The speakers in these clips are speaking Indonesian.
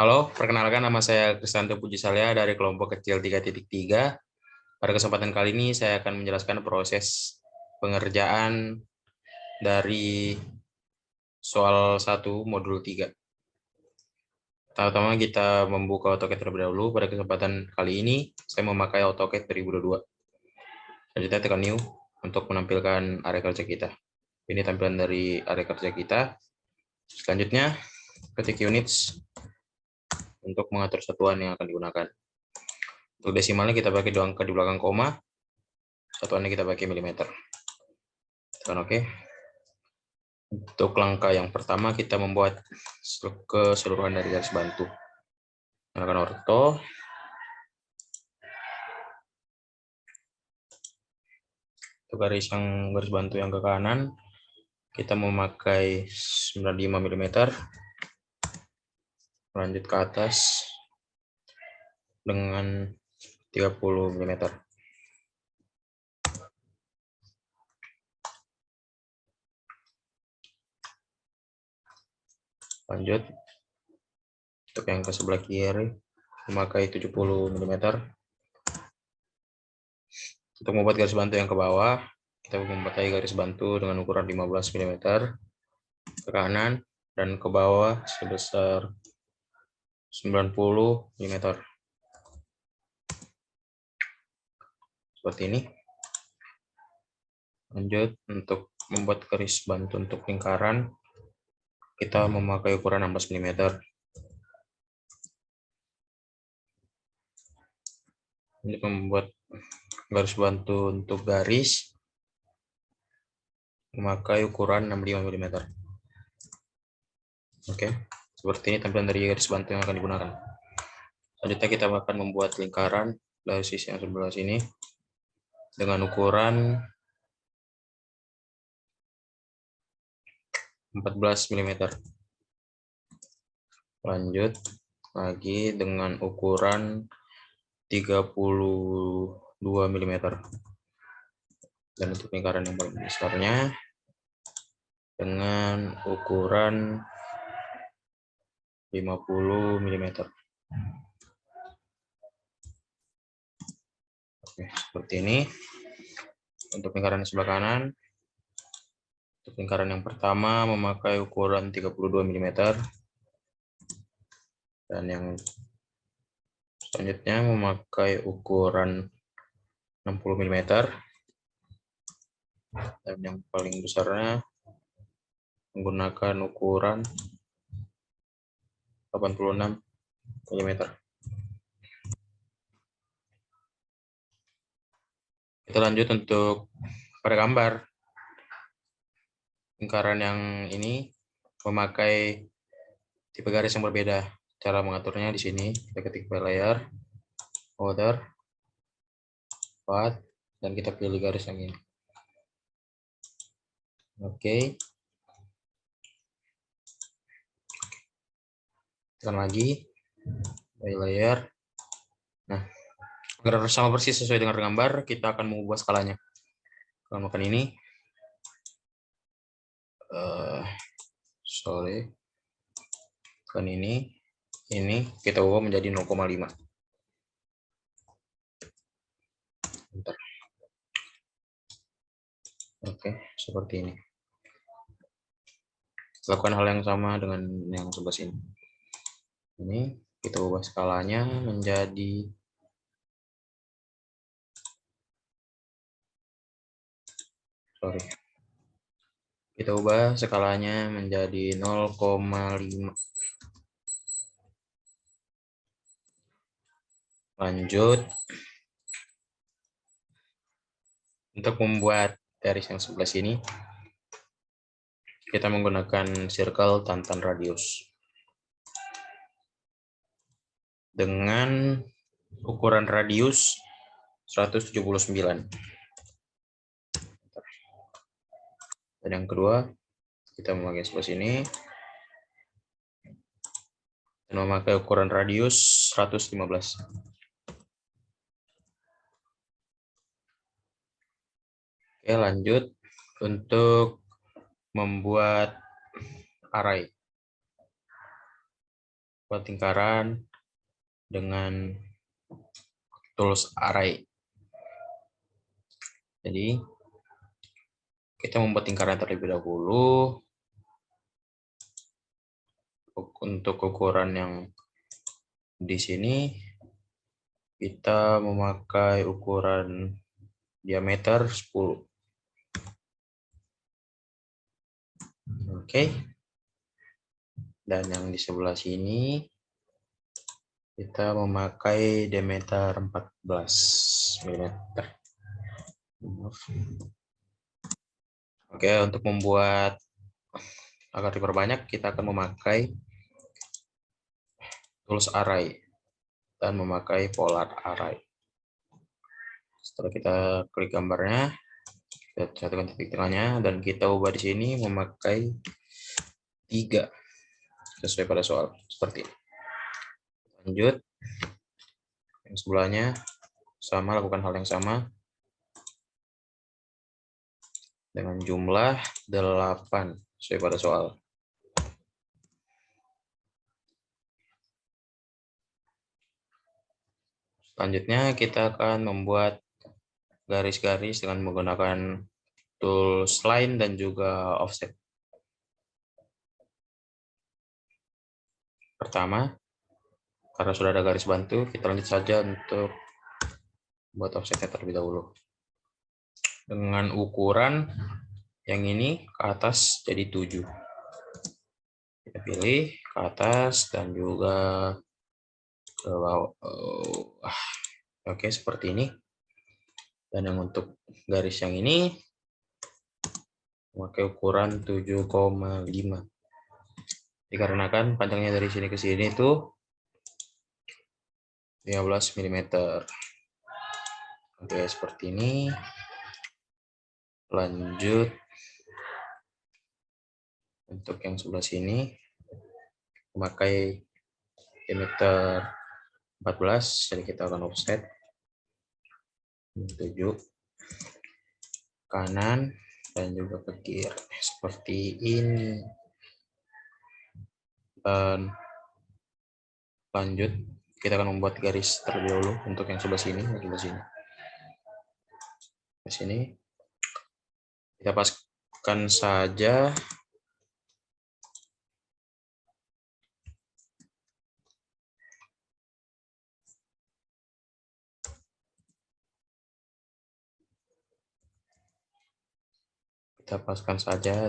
Halo, perkenalkan nama saya Kristanto Puji Salya dari kelompok kecil 3.3. Pada kesempatan kali ini saya akan menjelaskan proses pengerjaan dari soal 1 modul 3. Pertama kita membuka AutoCAD terlebih dahulu. Pada kesempatan kali ini saya memakai AutoCAD 2022. Selanjutnya tekan New untuk menampilkan area kerja kita. Ini tampilan dari area kerja kita. Selanjutnya ketik units untuk mengatur satuan yang akan digunakan. Untuk desimalnya kita pakai 2 angka di belakang koma, satuannya kita pakai milimeter. Tekan OK. Untuk langkah yang pertama kita membuat keseluruhan dari garis bantu. Gunakan orto. Untuk garis bantu yang ke kanan kita memakai 95 mm. Lanjut ke atas dengan 30 mm. Lanjut untuk yang ke sebelah kiri memakai 70 mm. Untuk membuat garis bantu yang ke bawah kita memakai garis bantu dengan ukuran 15 mm ke kanan dan ke bawah sebesar 90 mm. Seperti ini. Lanjut untuk membuat garis bantu untuk lingkaran kita memakai ukuran 16 mm. Untuk membuat garis bantu untuk garis memakai ukuran 65 mm. Oke, seperti ini tampilan dari garis bantu yang akan digunakan. Selanjutnya kita akan membuat lingkaran dari sisi yang sebelah sini dengan ukuran 14 mm. Lanjut lagi dengan ukuran 32 mm. Dan untuk lingkaran yang paling besarnya dengan ukuran 50 mm. Oke, seperti ini. Untuk lingkaran sebelah kanan, untuk lingkaran yang pertama memakai ukuran 32 mm. Dan yang selanjutnya memakai ukuran 60 mm. Dan yang paling besarnya menggunakan ukuran 86 mm. Kita lanjut untuk pada gambar. Lingkaran yang ini memakai tipe garis yang berbeda. Cara mengaturnya di sini kita ketik file layer, order, path, dan kita pilih garis yang ini. Oke. Tekan lagi file layer. Nah, agar sama persis sesuai dengan gambar, kita akan mengubah skalanya. Kalau makan ini, kan ini kita ubah menjadi 0,5. Bentar. Oke, seperti ini. Lakukan hal yang sama dengan yang sebelah sini. Ini kita ubah skalanya menjadi kita ubah skalanya menjadi 0,5. Lanjut untuk membuat garis yang sebelah sini kita menggunakan circle tantan radius dengan ukuran radius 179. Dan yang kedua kita memakai sebelah sini dan memakai ukuran radius 115. Oke, lanjut untuk membuat array. buat lingkaran dengan tools array. Jadi kita membuat lingkaran terlebih dahulu. Untuk ukuran yang di sini kita memakai ukuran diameter 10. Oke. Dan yang di sebelah sini kita memakai diameter 14 mm. Oke, untuk membuat agar diperbanyak kita akan memakai tools array dan memakai polar array. Setelah kita klik gambarnya, kita satukan titik tengahnya dan kita ubah di sini memakai 3 sesuai pada soal seperti ini. Lanjut, yang sebelahnya sama, lakukan hal yang sama dengan jumlah 8 sesuai pada soal. Selanjutnya kita akan membuat garis-garis dengan menggunakan tools line dan juga offset. Pertama, karena sudah ada garis bantu, kita lanjut saja untuk buat offsetnya terlebih dahulu. Dengan ukuran yang ini ke atas jadi 7. Kita pilih ke atas dan juga ke bawah. Oke, seperti ini. Dan yang untuk garis yang ini memakai ukuran 7,5. Dikarenakan panjangnya dari sini ke sini itu 15 mm. Oke, seperti ini. Lanjut untuk yang sebelah sini memakai diameter 14, jadi kita akan offset 7 kanan dan juga ke kiri seperti ini. Dan lanjut kita akan membuat garis terlebih dahulu untuk yang sebelah sini, ke sini kita paskan saja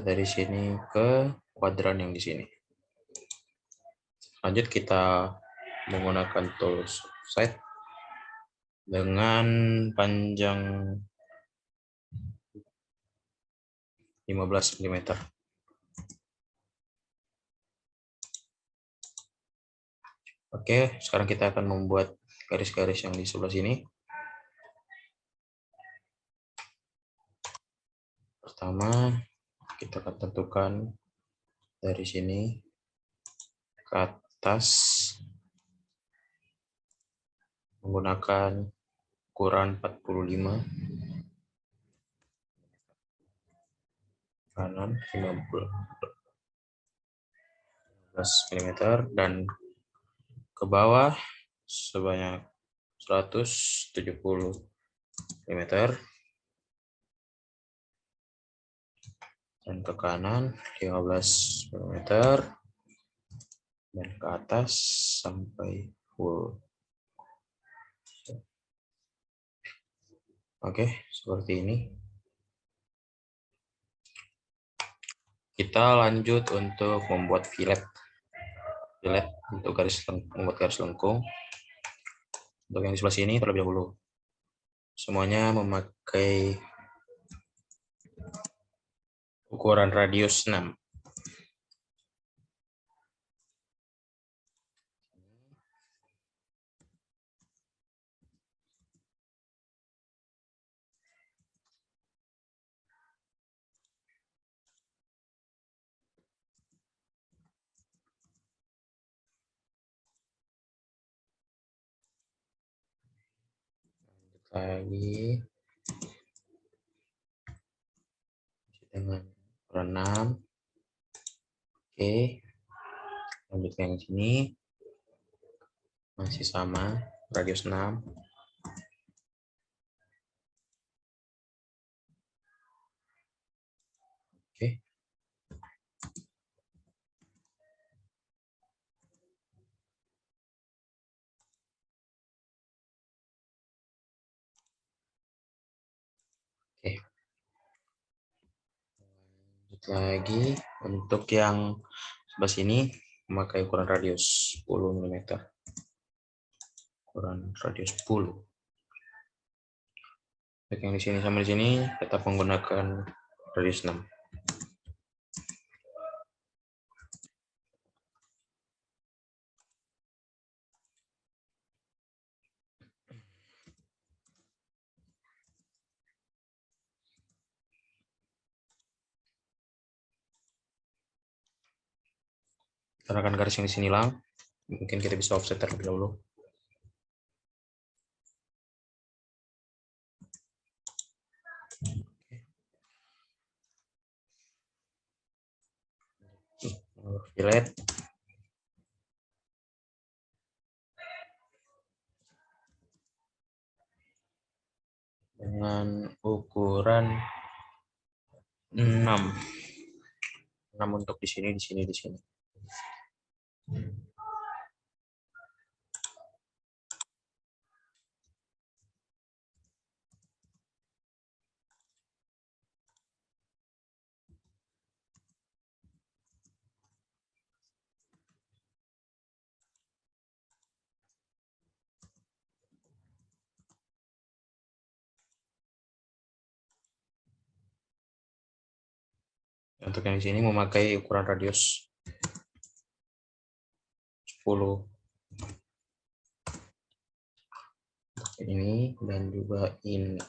dari sini ke kuadran yang di sini. Lanjut kita menggunakan tools offset dengan panjang 15 mm. Oke, sekarang kita akan membuat garis-garis yang di sebelah sini. Pertama, kita akan tentukan dari sini ke atas menggunakan ukuran 45, kanan 15 mm, dan ke bawah sebanyak 170 mm, dan ke kanan 15 mm, dan ke atas sampai full. Oke, seperti ini. Kita lanjut untuk membuat fillet untuk membuat garis lengkung. Untuk yang di sebelah sini terlebih dahulu. Semuanya memakai ukuran radius 6. Lagi dengan ukuran 6. Oke, lanjut yang sini masih sama, radius 6. Oke. Oke. Lanjut lagi untuk yang sebelah sini memakai ukuran radius 10 mm. Ukuran radius 10. Untuk yang di sini sama di sini tetap menggunakan radius 6. Karena garis yang di sini lang, mungkin kita bisa offset terlebih dahulu. Fillet dengan ukuran 6. 6 untuk di sini, di sini, di sini. Untuk yang di sini memakai ukuran radius 10. Ini dan juga ini.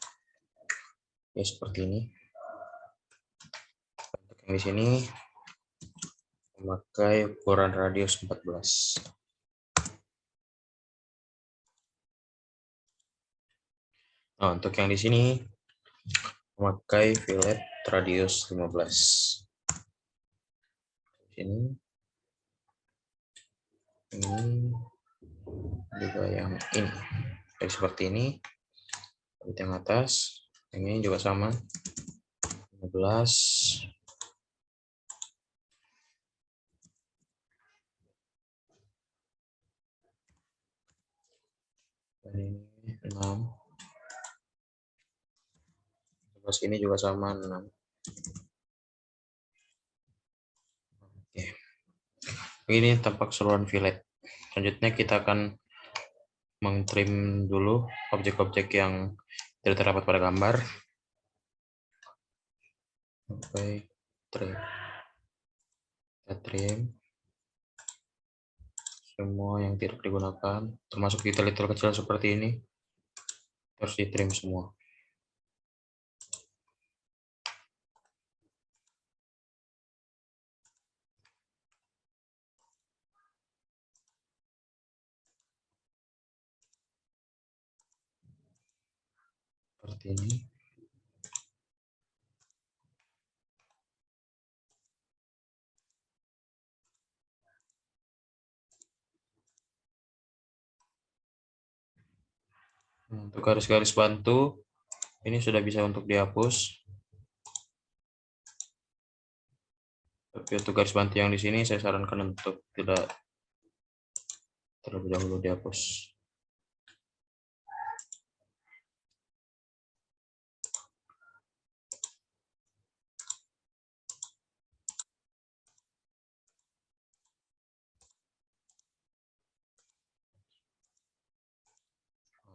Ya seperti ini. Untuk yang di sini memakai ukuran radius 14. Nah, untuk yang di sini memakai fillet radius 15. Ini juga yang ini. Jadi seperti ini. Yang atas, yang ini juga sama. 15. Dan ini 6. Terus ini juga sama 6. Oke. Ini tampak keseluruhan fillet. Selanjutnya kita akan meng-trim dulu objek-objek yang tidak terdapat pada gambar. Oke, trim. Kita trim semua yang tidak digunakan, termasuk detail-detail kecil seperti ini, harus di-trim semua. Seperti ini. Untuk garis-garis bantu, ini sudah bisa untuk dihapus. Tapi untuk garis bantu yang di sini saya sarankan untuk tidak terlebih dahulu dihapus.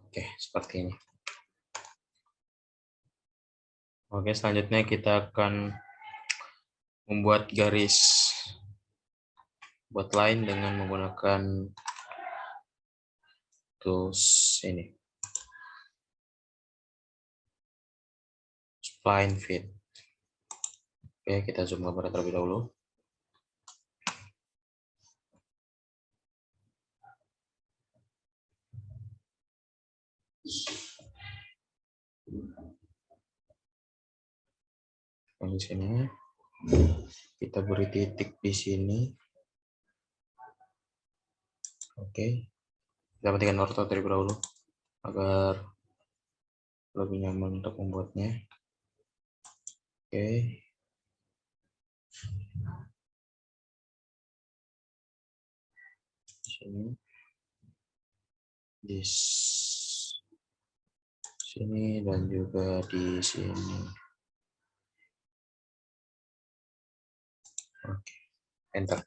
Oke, seperti ini. Oke, selanjutnya kita akan membuat garis buat line dengan menggunakan tools ini. Spline fit. Oke, kita zoom gambar terlebih dahulu. Di sini kita beri titik di sini. Oke. Kita matikan orto terlebih dahulu agar lebih nyaman untuk membuatnya. Oke. Sini. Di sini dan juga di sini. Oke. Enter.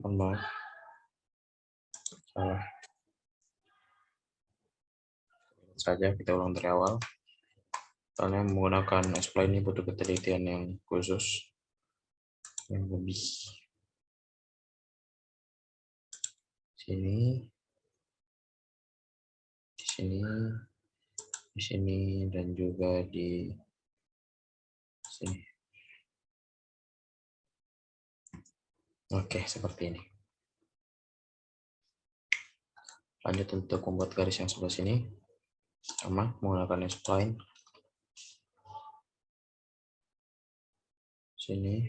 Mohon maaf. Salah. Saja kita ulang dari awal. Karena menggunakan spline ini butuh ketelitian yang khusus, yang lebih. Sini, di sini, di sini, dan juga di sini. Oke, seperti ini. Lanjut untuk membuat garis yang sebelah sini, sama menggunakan spline. Sini.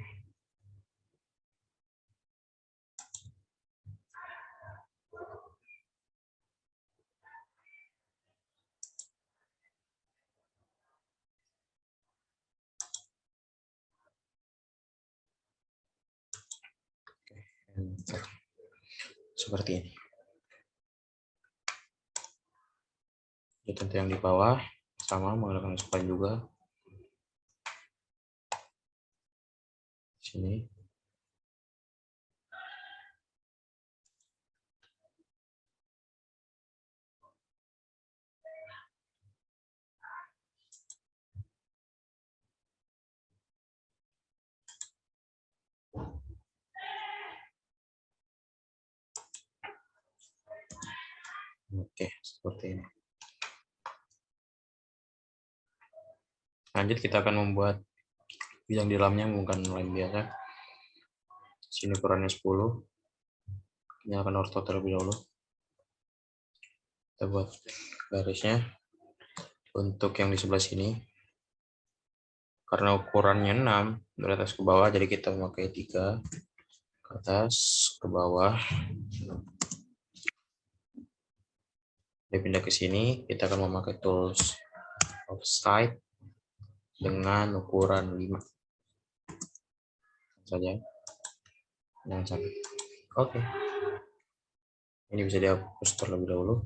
Enter. Seperti ini. Jadi untuk yang di bawah sama menggunakan spline juga. Sini. Oke, seperti ini. Lanjut kita akan membuat yang di dalamnya bukan line biasa. Sini ukurannya 10. Nyalakan orto terlebih dahulu. Kita buat garisnya. Untuk yang di sebelah sini, karena ukurannya 6 dari atas ke bawah, jadi kita memakai 3 ke atas ke bawah. Dia pindah ke sini, kita akan memakai tools offside dengan ukuran 5 saja. Jangan sampai. Oke. Ini bisa dihapus terlebih dahulu.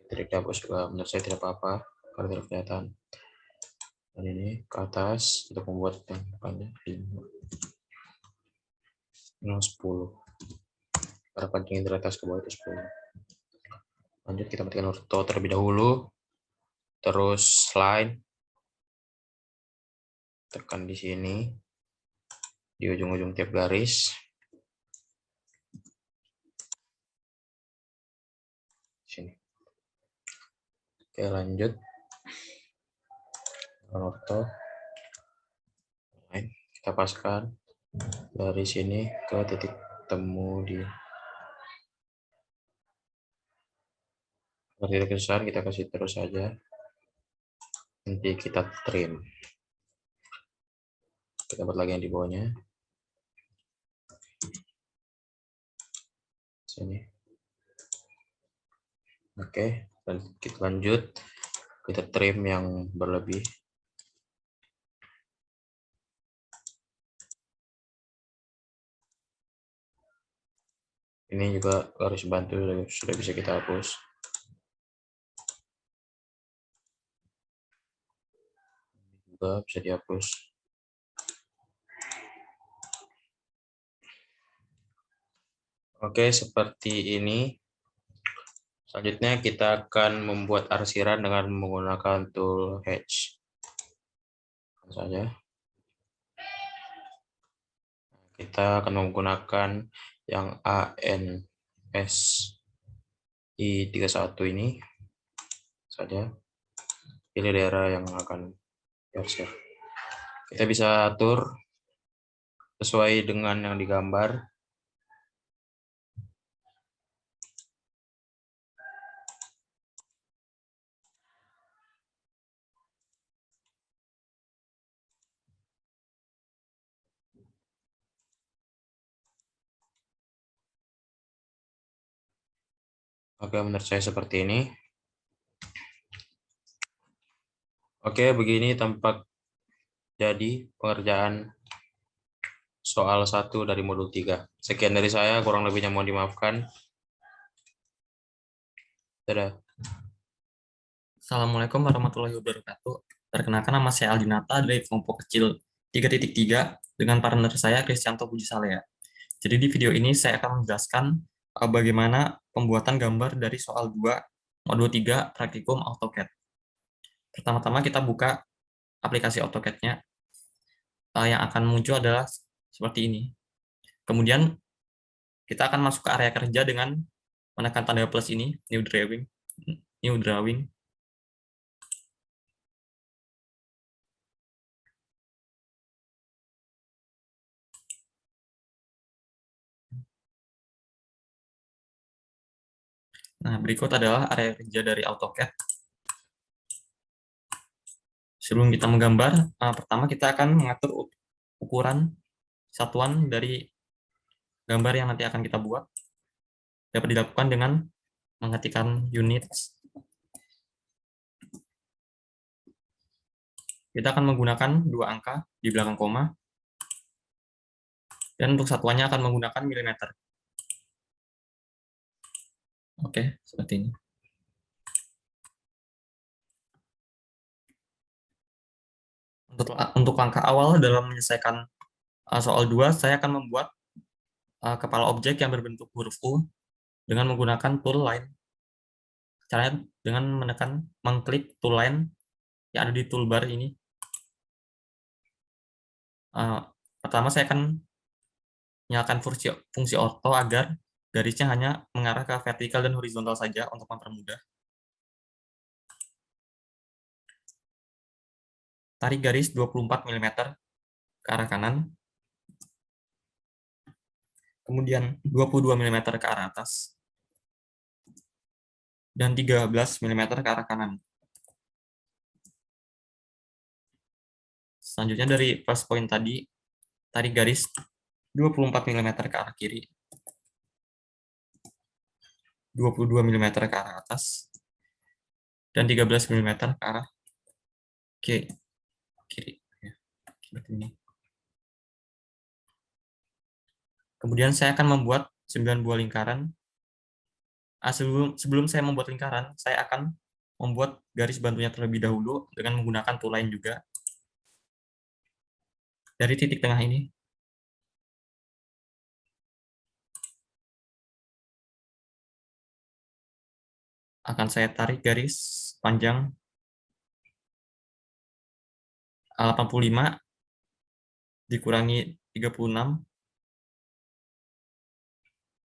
Tidak dihapus juga, menurut saya tidak apa-apa karena tidak kelihatan. Dan ini ke atas untuk membuat yang panjang 10. Karena panjangnya dari atas ke bawah itu 10. Lanjut kita matikan orto terlebih dahulu. Terus slide. Tekan di sini. Di ujung-ujung tiap garis. Sini. Oke, lanjut. Orto. Kita paskan dari sini ke titik temu di titik besar, kita kasih terus saja. Nanti kita trim. Kita buat lagi yang di bawahnya. Sini. Oke, dan kita lanjut. Kita trim yang berlebih. Ini juga harus bantu, sudah bisa kita hapus. Juga bisa dihapus. Oke, seperti ini. Selanjutnya kita akan membuat arsiran dengan menggunakan tool Hatch. Saja. Kita akan menggunakan yang ANSI31 ini saja. Pilih daerah yang akan diarsir. Kita bisa atur sesuai dengan yang digambar. Oke, menurut saya seperti ini. Oke, begini tampak jadi pengerjaan soal 1 dari modul 3. Sekian dari saya, kurang lebihnya mohon dimaafkan. Dadah. Assalamualaikum warahmatullahi wabarakatuh. Perkenalkan, nama saya Aldinata dari kelompok kecil 3.3 dengan partner saya Kristianto Puji Saleh. Jadi di video ini saya akan menjelaskan bagaimana pembuatan gambar dari soal 2 modul 3 praktikum AutoCAD. Pertama-tama kita buka aplikasi AutoCAD-nya. Yang akan muncul adalah seperti ini. Kemudian kita akan masuk ke area kerja dengan menekan tanda plus ini, New Drawing. Nah, berikut adalah area kerja dari AutoCAD. Sebelum kita menggambar, pertama kita akan mengatur ukuran satuan dari gambar yang nanti akan kita buat. Dapat dilakukan dengan mengetikkan units. Kita akan menggunakan 2 angka di belakang koma. Dan untuk satuannya akan menggunakan milimeter. Oke, seperti ini. Untuk langkah awal dalam menyelesaikan soal 2, saya akan membuat kepala objek yang berbentuk huruf U dengan menggunakan tool line. Caranya dengan mengklik tool line yang ada di toolbar ini. Pertama saya akan nyalakan fungsi orto agar garisnya hanya mengarah ke vertikal dan horizontal saja untuk mempermudah. Tarik garis 24 mm ke arah kanan. Kemudian 22 mm ke arah atas. Dan 13 mm ke arah kanan. Selanjutnya dari first point tadi, tarik garis 24 mm ke arah kiri. 22 mm ke arah atas. Dan 13 mm ke arah kiri. Seperti ini. Kemudian saya akan membuat 9 buah lingkaran. Sebelum saya membuat lingkaran, saya akan membuat garis bantunya terlebih dahulu dengan menggunakan tool line juga. Dari titik tengah ini, akan saya tarik garis panjang 85 dikurangi 36.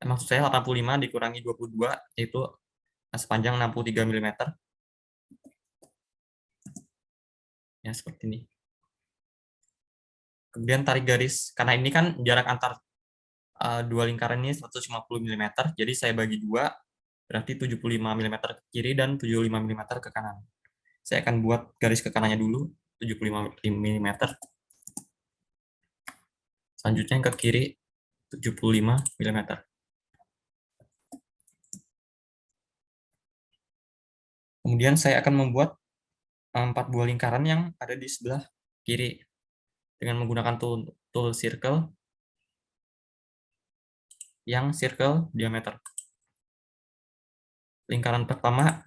Maksud saya 85 dikurangi 22, yaitu sepanjang 63 mm. Ya, seperti ini. Kemudian tarik garis, karena ini kan jarak antar dua lingkaran ini 150 mm, jadi saya bagi 2, berarti 75 mm ke kiri dan 75 mm ke kanan. Saya akan buat garis ke kanannya dulu, 75 mm. Selanjutnya yang ke kiri, 75 mm. Kemudian saya akan membuat 4 buah lingkaran yang ada di sebelah kiri dengan menggunakan tool circle yang circle diameter. Lingkaran pertama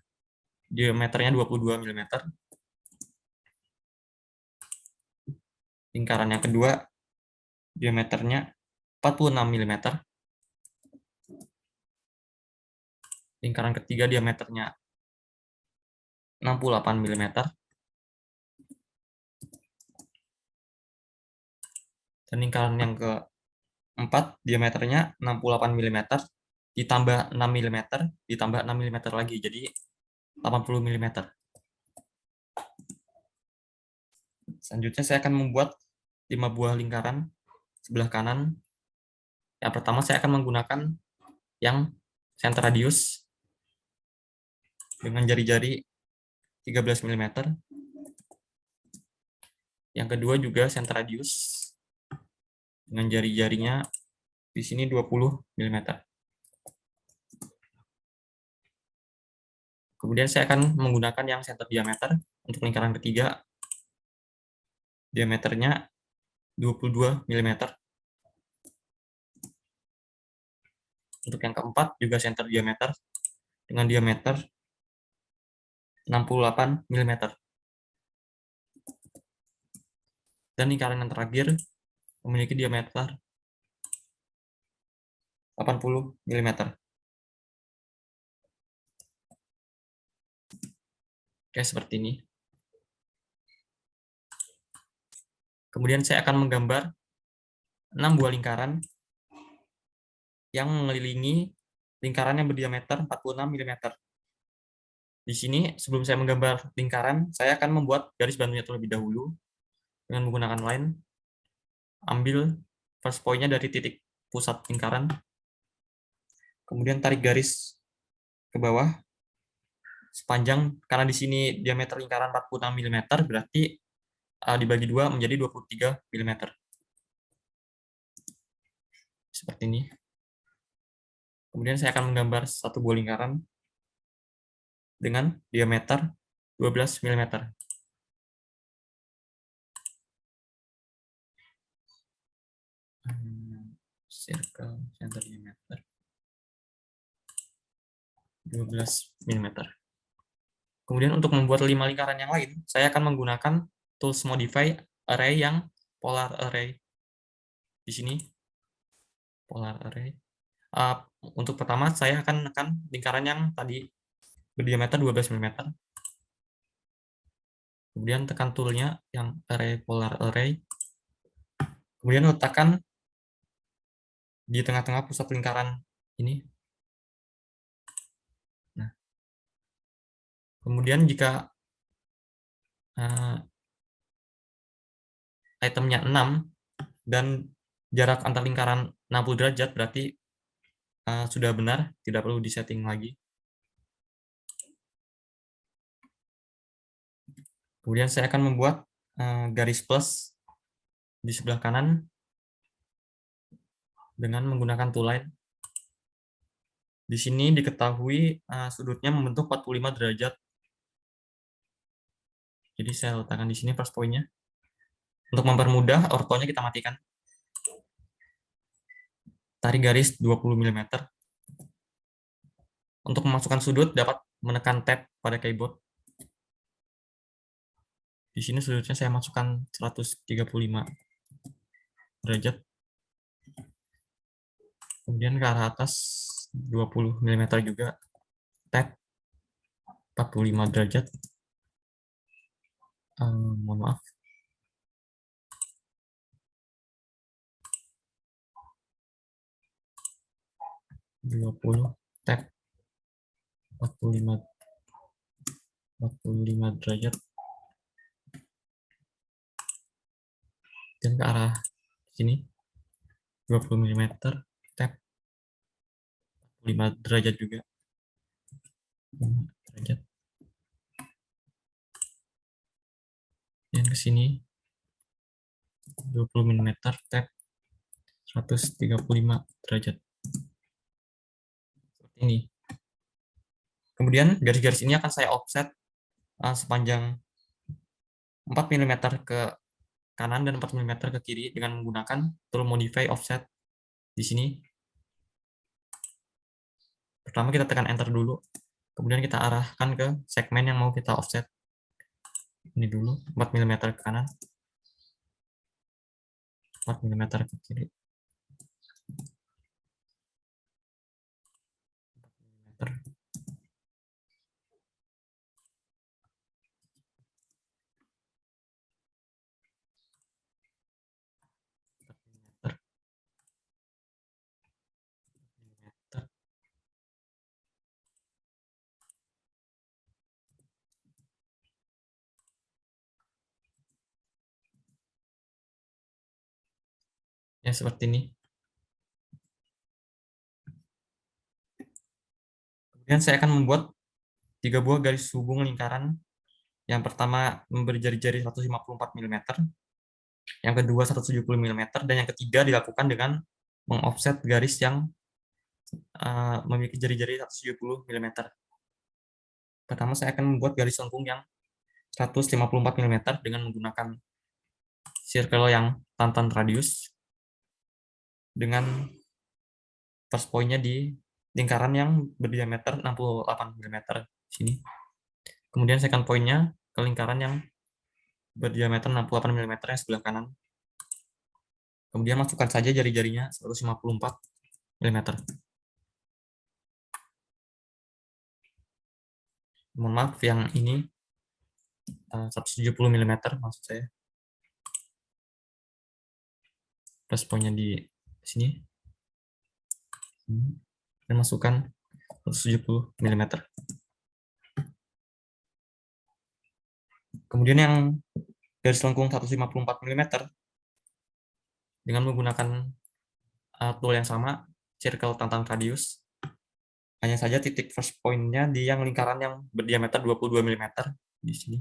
diameternya 22 mm. Lingkaran yang kedua diameternya 46 mm. Lingkaran ketiga diameternya 68 mm. Dan lingkaran yang keempat diameternya 68 mm ditambah 6 mm ditambah 6 mm lagi, jadi 80 mm. Selanjutnya saya akan membuat 5 buah lingkaran sebelah kanan. Yang pertama saya akan menggunakan yang center radius dengan jari-jari 13 mm. Yang kedua juga center radius dengan jari-jarinya di sini 20 mm. Kemudian saya akan menggunakan yang center diameter untuk lingkaran ketiga. Diameternya 22 mm. Untuk yang keempat juga center diameter dengan diameter 68 mm. Dan lingkaran yang terakhir memiliki diameter 80 mm. Oke, seperti ini. Kemudian saya akan menggambar 6 buah lingkaran yang mengelilingi lingkaran yang berdiameter 46 mm. Di sini, sebelum saya menggambar lingkaran, saya akan membuat garis bantunya terlebih dahulu dengan menggunakan line. Ambil first point-nya dari titik pusat lingkaran, kemudian tarik garis ke bawah sepanjang, karena di sini diameter lingkaran 46 mm, berarti dibagi 2 menjadi 23 mm. Seperti ini. Kemudian saya akan menggambar satu buah lingkaran dengan diameter 12 mm. Circle center diameter 12 mm. Kemudian untuk membuat 5 lingkaran yang lain, saya akan menggunakan tools modify array yang polar array. Di sini polar array. Untuk pertama saya akan menekan lingkaran yang tadi berdiameter 12 mm. Kemudian tekan toolnya yang array polar array. Kemudian letakkan di tengah-tengah pusat lingkaran ini. Nah, kemudian jika itemnya 6 dan jarak antar lingkaran 60 derajat, berarti sudah benar, tidak perlu disetting lagi. Kemudian saya akan membuat garis plus di sebelah kanan dengan menggunakan tool line. Di sini diketahui sudutnya membentuk 45 derajat. Jadi saya letakkan di sini first point-nya. Untuk mempermudah, ortonya kita matikan. Tarik garis 20 mm. Untuk memasukkan sudut, dapat menekan tab pada keyboard. Di sini sudutnya saya masukkan 135 derajat. Kemudian ke arah atas 20 mm juga. Tab 45 derajat. Mohon maaf. Tab 45 derajat. Dan ke arah sini 20 mm, tab 5 derajat juga. 5 derajat. Dan ke sini 20 mm, tab 135 derajat. Seperti ini. Kemudian garis-garis ini akan saya offset sepanjang 4 mm ke kanan dan 4 mm ke kiri dengan menggunakan tool modify offset di sini. Pertama kita tekan enter dulu, kemudian kita arahkan ke segmen yang mau kita offset. Ini dulu 4 mm ke kanan, 4 mm ke kiri. 4 mm. Ya, seperti ini. Kemudian saya akan membuat 3 buah garis hubung lingkaran. Yang pertama memberi jari-jari 154 mm, yang kedua 170 mm, dan yang ketiga dilakukan dengan mengoffset garis yang memiliki jari-jari 170 mm. Pertama, saya akan membuat garis lengkung yang 154 mm dengan menggunakan circle yang tantan radius dengan first point-nya di lingkaran yang berdiameter 68 mm sini. Kemudian second point-nya ke lingkaran yang berdiameter 68 mm yang sebelah kanan. Kemudian masukkan saja jari-jarinya 154 mm. Mohon maaf, yang ini 170 mm maksud saya. Plus poinnya di sini. Dan masukkan 170 mm. Kemudian yang garis lengkung 154 mm dengan menggunakan tool yang sama, circle tantan radius. Hanya saja titik first point-nya di yang lingkaran yang berdiameter 22 mm di sini.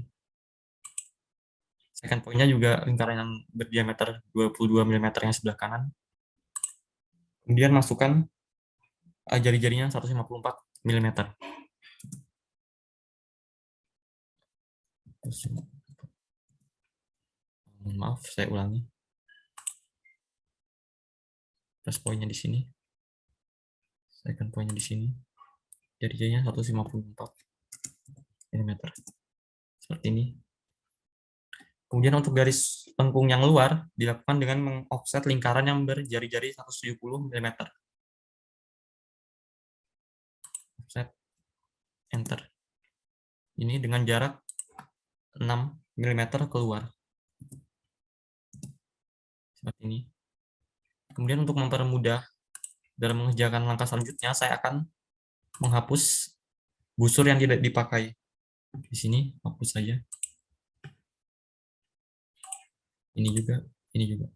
Second point-nya juga lingkaran yang berdiameter 22 mm yang sebelah kanan. Kemudian masukkan jari-jarinya 154 mm. Maaf, saya ulangi. First point-nya di sini. Second point-nya di sini. Jari-jarinya 154 mm. Seperti ini. Kemudian untuk garis lengkung yang luar dilakukan dengan mengoffset lingkaran yang berjari-jari 170 mm. Offset, enter. Ini dengan jarak 6 mm keluar. Seperti ini. Kemudian untuk mempermudah dalam mengerjakan langkah selanjutnya, saya akan menghapus busur yang tidak dipakai. Di sini, hapus saja. Ini juga, ini juga.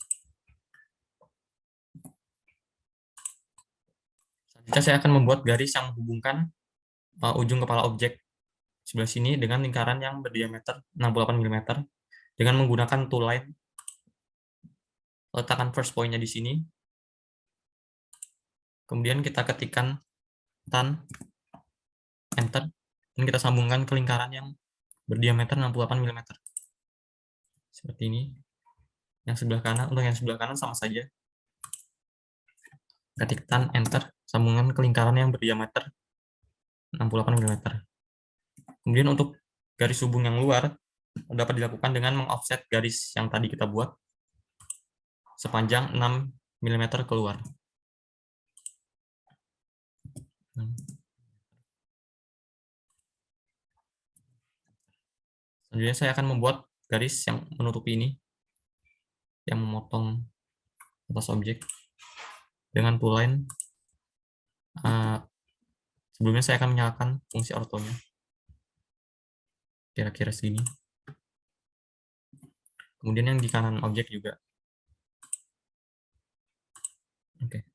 Selanjutnya saya akan membuat garis yang menghubungkan ujung kepala objek sebelah sini dengan lingkaran yang berdiameter 68 mm dengan menggunakan tool line. Letakkan first point-nya di sini. Kemudian kita ketikkan tan, enter, dan kita sambungkan ke lingkaran yang berdiameter 68 mm. Seperti ini. Yang sebelah kanan, untuk yang sebelah kanan sama saja. Ketik tan, enter, sambungan ke lingkaran yang berdiameter 68 mm. Kemudian untuk garis hubung yang luar dapat dilakukan dengan mengoffset garis yang tadi kita buat sepanjang 6 mm keluar. Selanjutnya saya akan membuat garis yang menutupi ini, yang memotong atas objek dengan tool line. Sebelumnya saya akan menyalakan fungsi ortonya. Kira-kira segini. Kemudian yang di kanan objek juga. Oke.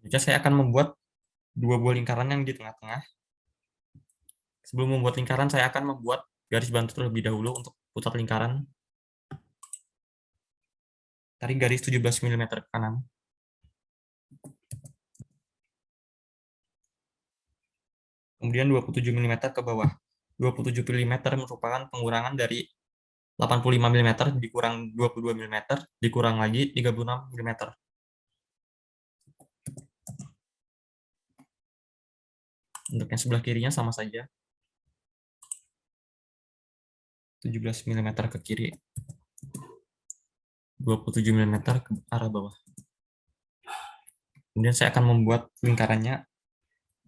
Selanjutnya saya akan membuat dua buah lingkaran yang di tengah-tengah. Sebelum membuat lingkaran, saya akan membuat garis bantu terlebih dahulu untuk pusat lingkaran. Tarik garis 17 mm ke kanan. Kemudian 27 mm ke bawah. 27 mm merupakan pengurangan dari 85 mm dikurang 22 mm dikurang lagi 36 mm. Untuk yang sebelah kirinya sama saja. 17 mm ke kiri. 27 mm ke arah bawah. Kemudian saya akan membuat lingkarannya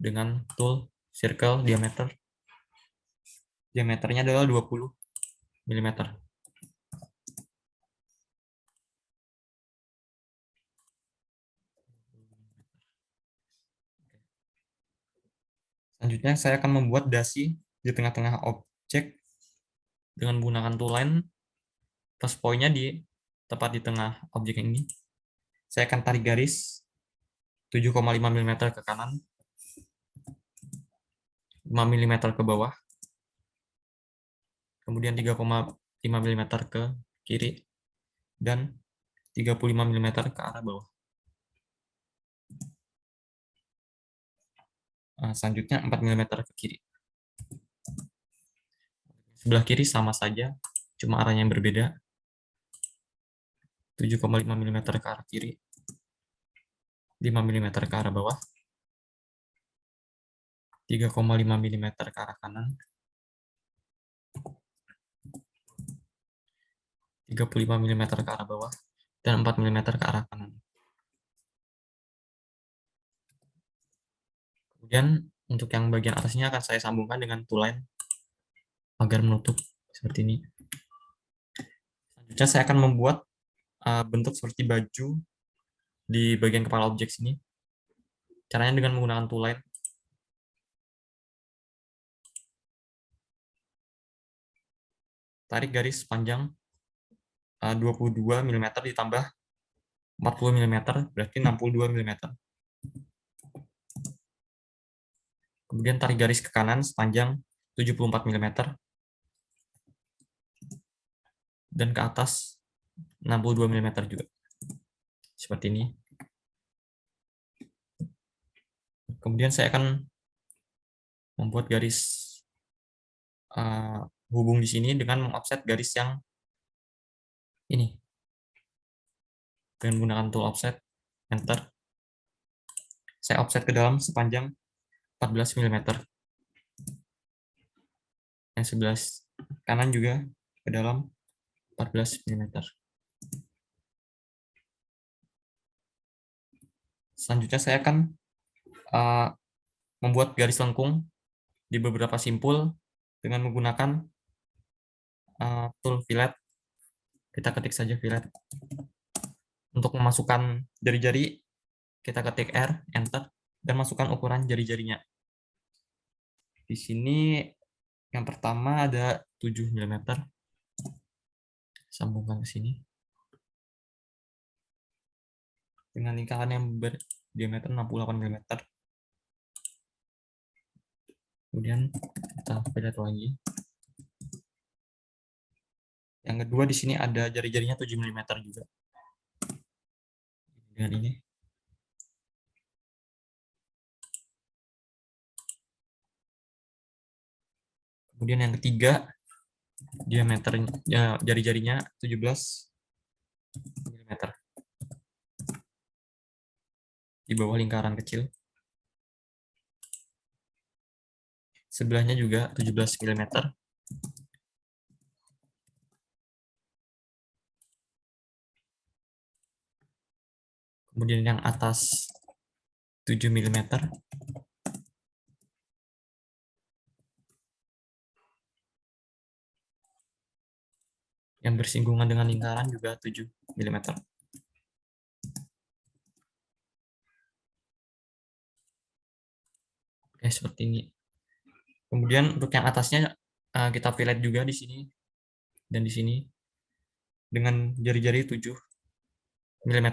dengan tool circle diameter. Diameternya adalah 20 mm. Selanjutnya saya akan membuat dasi di tengah-tengah objek dengan menggunakan tool line. First point-nya tepat di tengah objek ini. Saya akan tarik garis 7,5 mm ke kanan, 5 mm ke bawah, kemudian 3,5 mm ke kiri, dan 35 mm ke arah bawah. Selanjutnya 4 mm ke kiri. Sebelah kiri sama saja, cuma arahnya yang berbeda. 7,5 mm ke arah kiri, 5 mm ke arah bawah, 3,5 mm ke arah kanan, 35 mm ke arah bawah, dan 4 mm ke arah kanan. Kemudian untuk yang bagian atasnya akan saya sambungkan dengan tool line agar menutup seperti ini. Selanjutnya saya akan membuat bentuk seperti baju di bagian kepala objek sini. Caranya dengan menggunakan tool line. Tarik garis panjang 22 mm ditambah 40 mm, berarti 62 mm. Kemudian tarik garis ke kanan sepanjang 74 mm. Dan ke atas 62 mm juga. Seperti ini. Kemudian saya akan membuat garis hubung di sini dengan mengoffset garis yang ini. Dengan menggunakan tool offset, enter. Saya offset ke dalam sepanjang 14 mm. Yang sebelah kanan juga ke dalam 14 mm. Selanjutnya saya akan membuat garis lengkung di beberapa simpul dengan menggunakan tool fillet. Kita ketik saja fillet. Untuk memasukkan jari-jari, kita ketik R, enter, dan masukkan ukuran jari-jarinya. Di sini yang pertama ada 7 mm. Sambungkan ke sini. Dengan lingkaran yang berdiameter 68 mm. Kemudian kita fillet lagi. Yang kedua di sini ada jari-jarinya 7 mm juga. Dengan ini. Kemudian yang ketiga, diameter jari-jarinya 17 mm. Di bawah lingkaran kecil. Sebelahnya juga 17 mm. Kemudian yang atas 7 mm. Yang bersinggungan dengan lingkaran juga 7 mm. Oke, seperti ini. Kemudian untuk yang atasnya kita fillet juga di sini dan di sini dengan jari-jari 7 mm.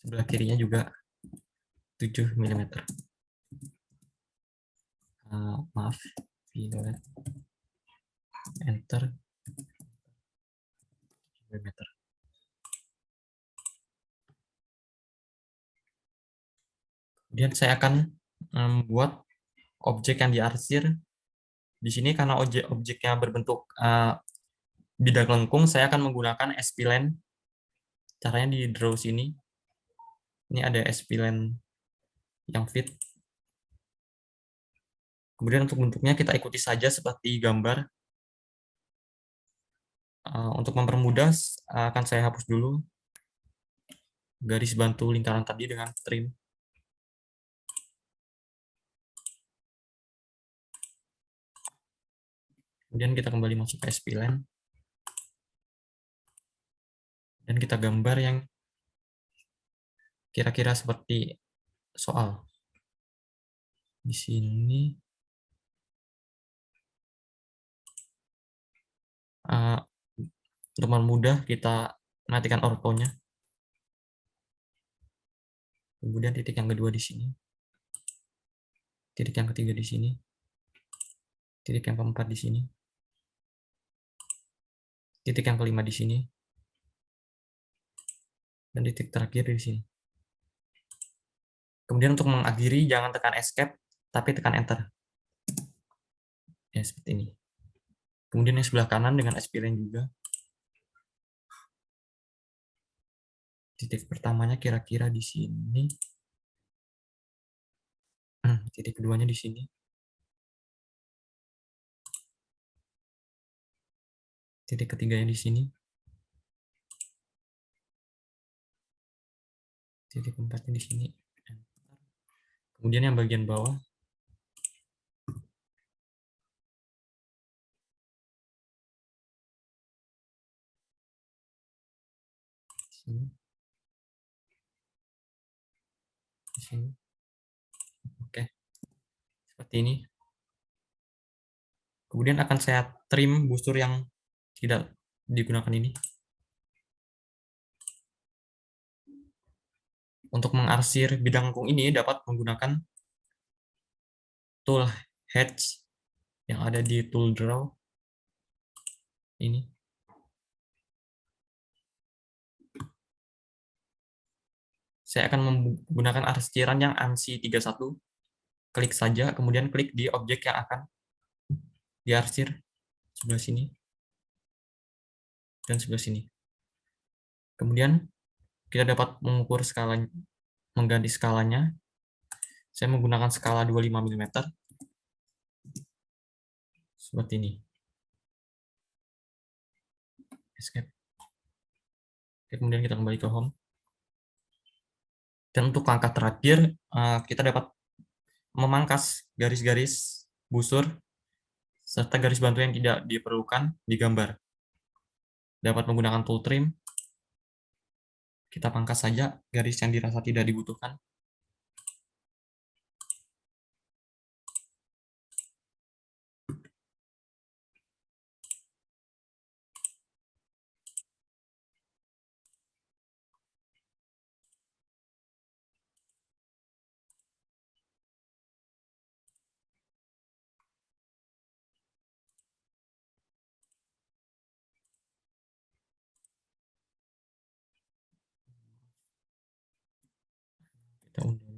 Sebelah kirinya juga 7 mm. Maaf, fillet, enter, mm. Kemudian saya akan membuat objek yang diarsir. Di sini karena objeknya berbentuk bidang lengkung, saya akan menggunakan spline. Caranya di draw sini. Ini ada spline yang fit. Kemudian untuk bentuknya kita ikuti saja seperti gambar. Untuk mempermudah akan saya hapus dulu garis bantu lingkaran tadi dengan trim. Kemudian kita kembali masuk ke spline. Dan kita gambar yang kira-kira seperti soal. Di sini untuk mempermudah kita matikan ortonya. Kemudian titik yang kedua di sini. Titik yang ketiga di sini. Titik yang keempat di sini. Titik yang kelima di sini. dan titik terakhir di sini. Kemudian untuk mengakhiri jangan tekan escape, tapi tekan enter. Ya, seperti ini. Kemudian yang sebelah kanan dengan spline juga. Titik pertamanya kira-kira di sini. Titik keduanya di sini. Titik ketiganya di sini. Titik keempatnya di sini. Kemudian yang bagian bawah. Di sini. Di sini. Oke. Seperti ini. Kemudian akan saya trim busur yang tidak digunakan ini. Untuk mengarsir bidang kung ini dapat menggunakan tool hatch yang ada di tool draw ini. Saya akan menggunakan arsiran yang ANSI 31. Klik saja, kemudian klik di objek yang akan diarsir sebelah sini dan sebelah sini. Kemudian kita dapat mengukur skalanya, mengganti skalanya. Saya menggunakan skala 25 mm seperti ini. Escape. Kemudian kita kembali ke home. Dan untuk langkah terakhir, kita dapat memangkas garis-garis busur serta garis bantu yang tidak diperlukan di gambar. Dapat menggunakan tool trim. Kita pangkas saja garis yang dirasa tidak dibutuhkan. Kita undur.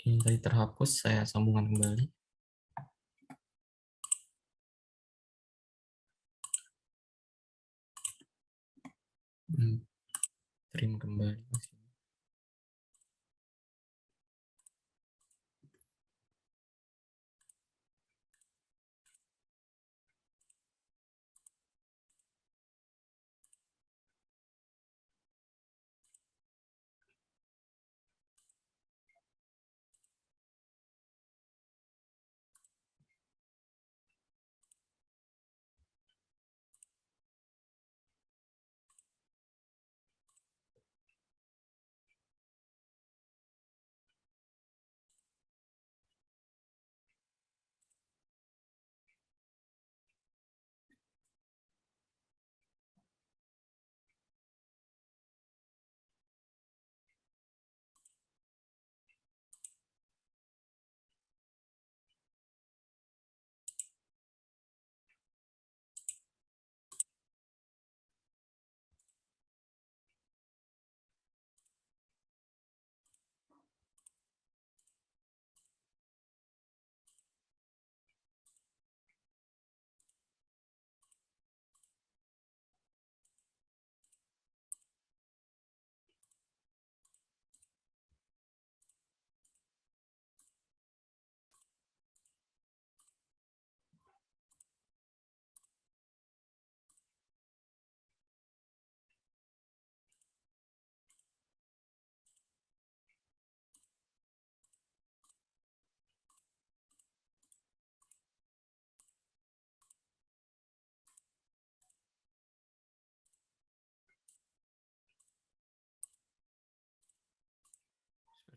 Ini tadi terhapus, saya sambungkan kembali. Trim kembali.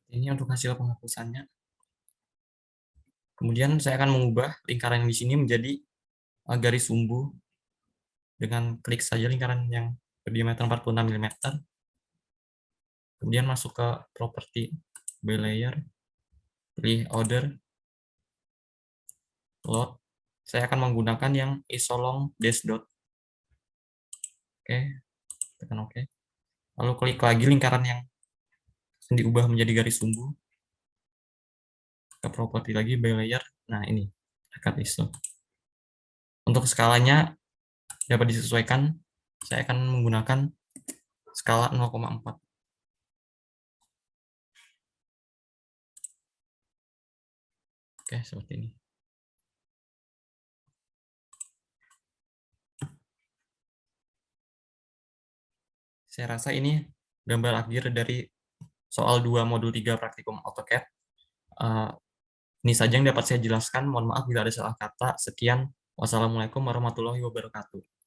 Ini untuk hasil penghapusannya. Kemudian saya akan mengubah lingkaran yang di sini menjadi garis sumbu dengan klik saja lingkaran yang berdiameter 46 mm. Kemudian masuk ke properti by layer, pilih order, load. Saya akan menggunakan yang isolong dash dot. Oke, tekan OK. Lalu klik lagi lingkaran yang diubah menjadi garis sumbu. Ke properti lagi by layer. Nah, ini dekat ISO. Untuk skalanya dapat disesuaikan. Saya akan menggunakan skala 0,4. Oke, seperti ini. Saya rasa ini gambar akhir dari soal 2 modul 3 praktikum AutoCAD. Ini saja yang dapat saya jelaskan. Mohon maaf bila ada salah kata. Sekian. Wassalamualaikum warahmatullahi wabarakatuh.